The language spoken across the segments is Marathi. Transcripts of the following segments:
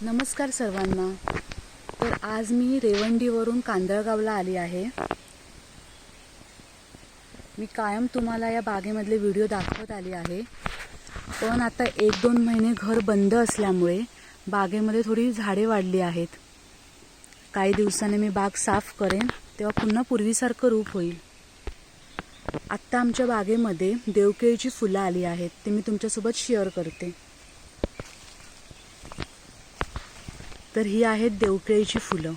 नमस्कार सर्वांना। तर आज मी रेवंडीवरून कांदळगावला आली आहे। मी कायम तुम्हाला या बागेमधले व्हिडिओ दाखवत आली आहे, पण आता 1-2 महिने घर बंद असल्यामुळे बागेमध्ये थोडी झाडे वाढली आहेत। काही दिवसांनी मी बाग साफ करेन, तेव्हा पुन्हा पूर्वीसारखं रूप होईल। आत्ता आमच्या बागेमध्ये देवकेळीची फुलं आली आहेत, ते मी तुमच्यासोबत शेअर करते। तर ही आहेत देवकेळीची फुलं।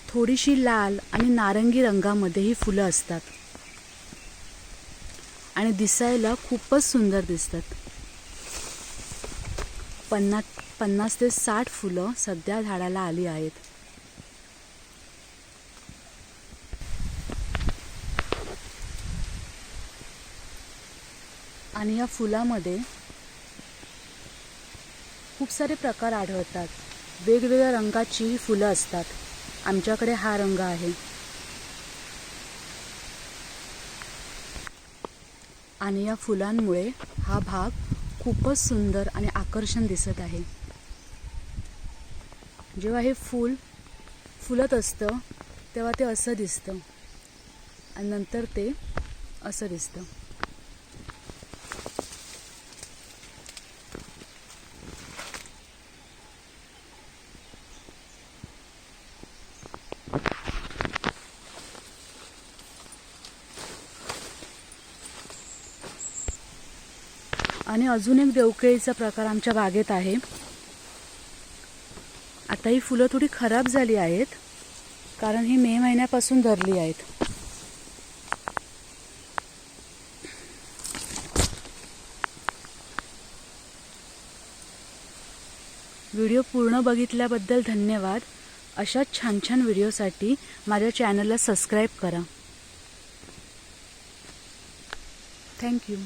थोडीशी लाल आणि नारंगी रंगामध्ये ही फुलं असतात आणि दिसायला खूपच सुंदर दिसतात। 50 ते 60 फुलं सध्या झाडाला आली आहेत। आणि या फुलामध्ये खूप सारे प्रकार आढळतात। वेगवेगळ्या रंगाची फुलं असतात। आमच्याकडे हा रंग आहे आणि या फुलांमुळे हा भाग खूपच सुंदर आणि आकर्षण दिसत आहे। जेव्हा हे फूल फुलत असतं तेव्हा ते असं दिसतं आणि नंतर ते असं दिसतं। आणि अजून एक देवकेळीचा प्रकार आमच्या बागेत आहे। आता ही फुलं थोडी खराब झाली आहेत, कारण ही मे महिन्यापासून धरली आहेत। व्हिडिओ पूर्ण बघितल्याबद्दल धन्यवाद। अशाच छान छान व्हिडिओसाठी माझ्या चॅनलला सबस्क्राईब करा। थँक्यू।